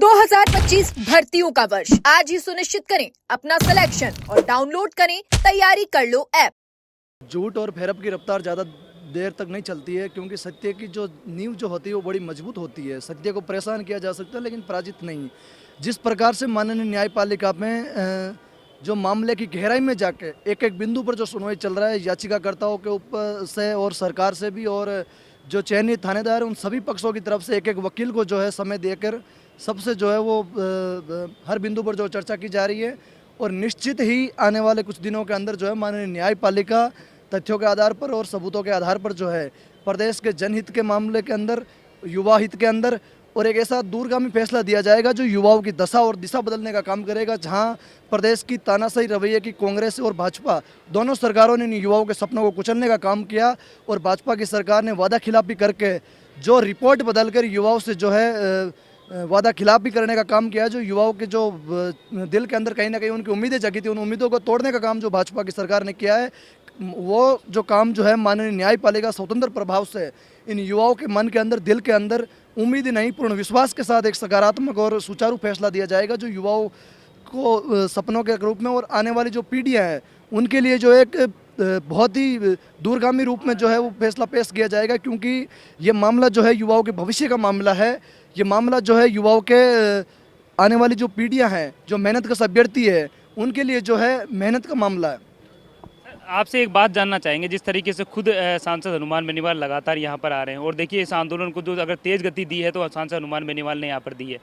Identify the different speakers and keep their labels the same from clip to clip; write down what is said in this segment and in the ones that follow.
Speaker 1: 2025 भर्तियों का वर्ष आज ही सुनिश्चित करें अपना सिलेक्शन और डाउनलोड करें तैयारी कर लो ऐप।
Speaker 2: झूठ और फेरब की रफ्तार ज़्यादा देर तक नहीं चलती है, क्योंकि सत्य की जो नींव जो होती है वो बड़ी मजबूत होती है। सत्य को परेशान किया जा सकता है लेकिन पराजित नहीं। जिस प्रकार से माननीय न्यायपालिका में जो मामले की गहराई में जाके एक एक बिंदु पर जो सुनवाई चल रहा है, याचिकाकर्ताओं के ऊपर से और सरकार से भी, और जो चयनित थानेदार हैं उन सभी पक्षों की तरफ से एक एक वकील को जो है समय देकर सबसे जो है वो हर बिंदु पर जो चर्चा की जा रही है। और निश्चित ही आने वाले कुछ दिनों के अंदर जो है माननीय न्यायपालिका तथ्यों के आधार पर और सबूतों के आधार पर जो है प्रदेश के जनहित के मामले के अंदर, युवा हित के अंदर और एक ऐसा दूरगामी फैसला दिया जाएगा जो युवाओं की दशा और दिशा बदलने का काम करेगा। जहां प्रदेश की तानाशाही रवैये की कांग्रेस और भाजपा दोनों सरकारों ने इन युवाओं के सपनों को कुचलने का काम किया, और भाजपा की सरकार ने वादा खिलाफी करके जो रिपोर्ट बदलकर युवाओं से जो है वादा खिलाफी करने का काम किया। जो युवाओं के जो दिल के अंदर कहीं ना कहीं उनकी उम्मीदें जगी थी, उन उम्मीदों को तोड़ने का काम जो भाजपा की सरकार ने किया है, वो जो काम जो है माननीय न्यायपालिका स्वतंत्र प्रभाव से इन युवाओं के मन के अंदर, दिल के अंदर उम्मीद नहीं, पूर्ण विश्वास के साथ एक सकारात्मक और सुचारू फैसला दिया जाएगा जो युवाओं को सपनों के रूप में और आने वाली जो पीढ़ियाँ हैं उनके लिए जो एक बहुत ही दूरगामी रूप में जो है वो फैसला पेश किया जाएगा। क्योंकि ये मामला जो है युवाओं के भविष्य का मामला है। ये मामला जो है युवाओं के आने वाली जो पीढ़ियाँ हैं, जो मेहनत का अभ्यर्थी है, उनके लिए जो है मेहनत का मामला है।
Speaker 3: आपसे एक बात जानना चाहेंगे, जिस तरीके से खुद सांसद हनुमान बेनीवाल लगातार यहाँ पर आ रहे हैं और देखिए इस आंदोलन को जो अगर तेज़ गति दी है तो सांसद हनुमान बेनीवाल ने यहाँ पर दी है।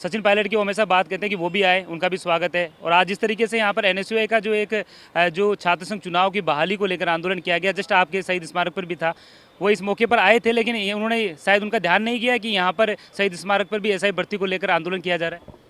Speaker 3: सचिन पायलट की वो हमेशा बात कहते हैं कि वो भी आए, उनका भी स्वागत है। और आज जिस तरीके से यहाँ पर एनएसयूआई का जो छात्र संघ चुनाव की बहाली को लेकर आंदोलन किया गया, जस्ट आपके शहीद स्मारक पर भी था, वो इस मौके पर आए थे, लेकिन उन्होंने शायद उनका ध्यान नहीं किया कि यहाँ पर शहीद स्मारक पर भी एसआई भर्ती को लेकर आंदोलन किया जा रहा है।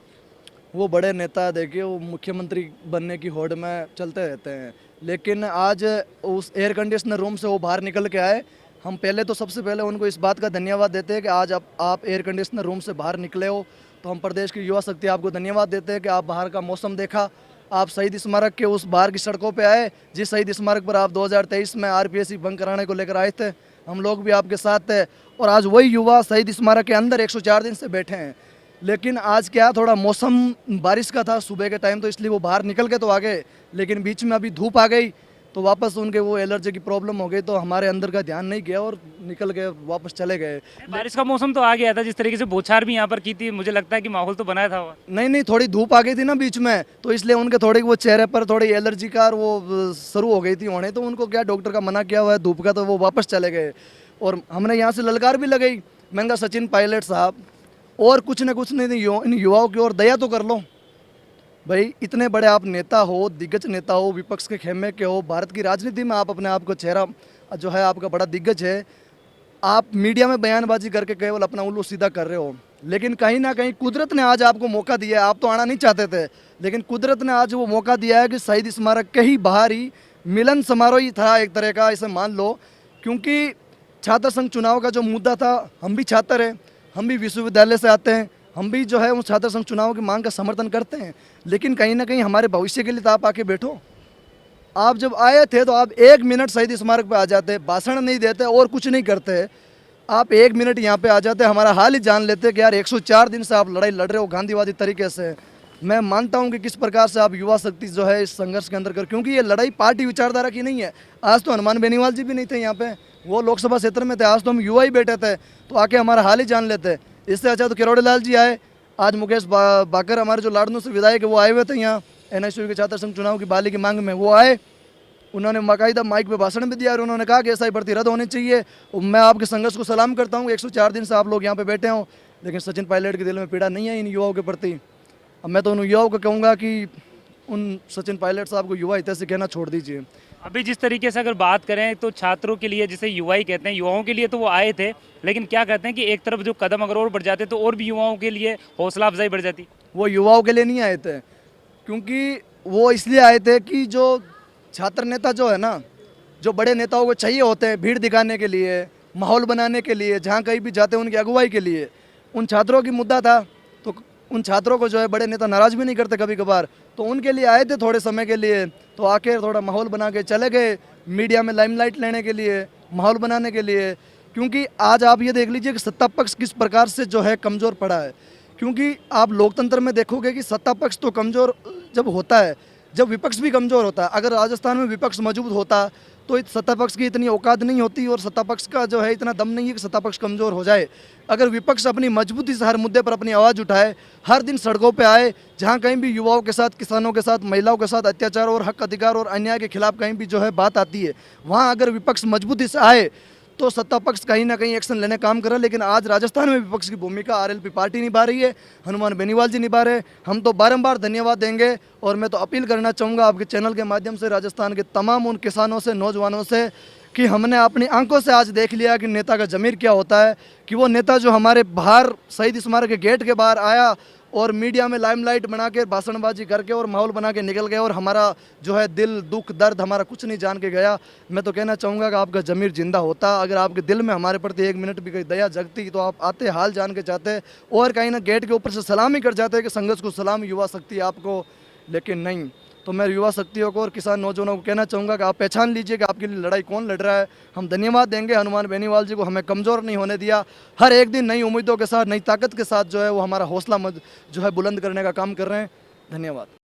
Speaker 2: वो बड़े नेता, देखिए वो मुख्यमंत्री बनने की होड़ में चलते रहते हैं, लेकिन आज उस एयर कंडीशनर रूम से वो बाहर निकल के आए। हम पहले तो सबसे पहले उनको इस बात का धन्यवाद देते हैं कि आज आप एयर कंडीशनर रूम से बाहर निकले हो। तो हम प्रदेश की युवा शक्ति आपको धन्यवाद देते हैं कि आप बाहर का मौसम देखा, आप शहीद स्मारक के उस बाहर की सड़कों पे आए जिस शहीद स्मारक पर आप 2023 में आरपीएससी भंग कराने को लेकर आए थे। हम लोग भी आपके साथ थे, और आज वही युवा शहीद स्मारक के अंदर 104 दिन से बैठे हैं। लेकिन आज क्या, थोड़ा मौसम बारिश का था सुबह के टाइम, तो इसलिए वो बाहर निकल के तो आ गए, लेकिन बीच में अभी धूप आ गई तो वापस उनके वो एलर्जी की प्रॉब्लम हो गई, तो हमारे अंदर का ध्यान नहीं गया और निकल के वापस चले गए।
Speaker 3: बारिश का मौसम तो आ गया था, जिस तरीके से बौछार भी यहाँ पर की थी, मुझे लगता है कि माहौल तो बनाया था।
Speaker 2: नहीं, थोड़ी धूप आ गई थी ना बीच में, तो इसलिए उनके थोड़ी वो चेहरे पर थोड़ी एलर्जी का और वो शुरू हो गई थी होने, तो उनको क्या डॉक्टर का मना किया हुआ है धूप का, तो वो वापस चले गए। और हमने यहाँ से ललकार भी लगाई, मैंने कहा सचिन पायलट साहब और कुछ न कुछ नहीं, इन युवाओं की ओर दया तो कर लो भाई। इतने बड़े आप नेता हो, दिग्गज नेता हो, विपक्ष के खेमे के हो, भारत की राजनीति में आप अपने आप को चेहरा जो है आपका बड़ा दिग्गज है, आप मीडिया में बयानबाजी करके केवल अपना उल्लू सीधा कर रहे हो। लेकिन कहीं ना कहीं कुदरत ने आज आपको मौका दिया है। आप तो आना नहीं चाहते थे, लेकिन कुदरत ने आज वो मौका दिया है कि शहीद स्मारक के ही बाहर ही मिलन समारोह ही था एक तरह का, इसे मान लो। क्योंकि छात्र संघ चुनाव का जो मुद्दा था, हम भी छात्र हैं, हम भी विश्वविद्यालय से आते हैं, हम भी जो है उस छात्र संघ चुनाव की मांग का समर्थन करते हैं, लेकिन कहीं ना कहीं हमारे भविष्य के लिए तो आप आके बैठो। आप जब आए थे तो आप 1 मिनट शहीद स्मारक पे आ जाते, भाषण नहीं देते और कुछ नहीं करते, आप 1 मिनट यहाँ पे आ जाते, हमारा हाल ही जान लेते कि यार 104 दिन से आप लड़ाई लड़ रहे हो गांधीवादी तरीके से। मैं मानता हूँ कि किस प्रकार से आप युवा शक्ति जो है इस संघर्ष के अंदर कर, क्योंकि ये लड़ाई पार्टी विचारधारा की नहीं है। आज तो हनुमान बेनीवाल जी भी नहीं थे यहाँ पे, वो लोकसभा क्षेत्र में थे, आज तो हम युवा ही बैठे थे, तो आके हमारा हाल ही जान लेते। इससे अच्छा तो किरोड़ी लाल जी आए, आज मुकेश बाकर हमारे जो लाडनू से विधायक है वो आए हुए थे यहाँ एनएसयूआई के छात्र संघ चुनाव की बहाली की मांग में, वो आए, उन्होंने बाकायदा माइक पे भाषण भी दिया और उन्होंने कहा कि एसआई भर्ती रद्द होनी चाहिए। मैं आपके संघर्ष को सलाम करता हूँ, 104 दिन से आप लोग यहाँ पे बैठे हों, लेकिन सचिन पायलट के दिल में पीड़ा नहीं है इन युवाओं के प्रति। अब मैं तो उन युवाओं को कहूँगा कि उन सचिन पायलट साहब को युवा हित से कहना छोड़ दीजिए।
Speaker 3: अभी जिस तरीके से अगर बात करें तो छात्रों के लिए, जिसे युवा ही कहते हैं, युवाओं के लिए तो वो आए थे, लेकिन क्या कहते हैं कि एक तरफ जो कदम अगर और बढ़ जाते तो और भी युवाओं के लिए हौसला अफजाई बढ़ जाती।
Speaker 2: वो युवाओं के लिए नहीं आए थे, क्योंकि वो इसलिए आए थे कि जो छात्र नेता जो है ना, जो बड़े नेताओं को चाहिए होते हैं भीड़ दिखाने के लिए, माहौल बनाने के लिए, जहाँ कहीं भी जाते हैं उनकी अगुवाई के लिए, उन छात्रों की मुद्दा था। तो उन छात्रों को जो है बड़े नेता नाराज भी नहीं करते कभी कभार, तो उनके लिए आए थे थोड़े समय के लिए, तो आके थोड़ा माहौल बना के चले गए, मीडिया में लाइमलाइट लेने के लिए, माहौल बनाने के लिए। क्योंकि आज आप ये देख लीजिए कि सत्ता पक्ष किस प्रकार से जो है कमज़ोर पड़ा है। क्योंकि आप लोकतंत्र में देखोगे कि सत्ता पक्ष तो कमज़ोर जब होता है, जब विपक्ष भी कमज़ोर होता है। अगर राजस्थान में विपक्ष मजबूत होता तो सत्ता पक्ष की इतनी औकात नहीं होती और सत्ता पक्ष का जो है इतना दम नहीं है कि सत्ता पक्ष कमज़ोर हो जाए। अगर विपक्ष अपनी मजबूती से हर मुद्दे पर अपनी आवाज़ उठाए, हर दिन सड़कों पे आए, जहाँ कहीं भी युवाओं के साथ, किसानों के साथ, महिलाओं के साथ अत्याचार और हक अधिकार और अन्याय के खिलाफ कहीं भी जो है बात आती है, वहाँ अगर विपक्ष मजबूती से आए तो सत्ता पक्ष कहीं ना कहीं एक्शन लेने काम कर रहा है। लेकिन आज राजस्थान में विपक्ष की भूमिका आरएलपी पार्टी निभा रही है, हनुमान बेनीवाल जी निभा रहे हैं। हम तो बारंबार धन्यवाद देंगे और मैं तो अपील करना चाहूँगा आपके चैनल के माध्यम से राजस्थान के तमाम उन किसानों से, नौजवानों से, कि हमने अपनी आंखों से आज देख लिया कि नेता का ज़मीर क्या होता है। कि वो नेता जो हमारे बाहर शहीद स्मारक के गेट के बाहर आया और मीडिया में लाइमलाइट बना के भाषणबाजी करके और माहौल बना के निकल गया और हमारा जो है दिल, दुख, दर्द हमारा कुछ नहीं जान के गया। मैं तो कहना चाहूँगा कि आपका ज़मीर जिंदा होता, अगर आपके दिल में हमारे प्रति एक मिनट भी कोई दया जगती तो आप आते, हाल जान के जाते और कहीं ना गेट के ऊपर से सलामी कर जाते कि संघर्ष को सलाम युवा शक्ति आपको। लेकिन नहीं, तो मैं युवा शक्तियों को और किसान नौजवानों को कहना चाहूँगा कि आप पहचान लीजिए कि आपके लिए लड़ाई कौन लड़ रहा है। हम धन्यवाद देंगे हनुमान बेनीवाल जी को, हमें कमज़ोर नहीं होने दिया। हर एक दिन नई उम्मीदों के साथ, नई ताकत के साथ जो है वो हमारा हौसला जो है बुलंद करने का काम कर रहे हैं। धन्यवाद।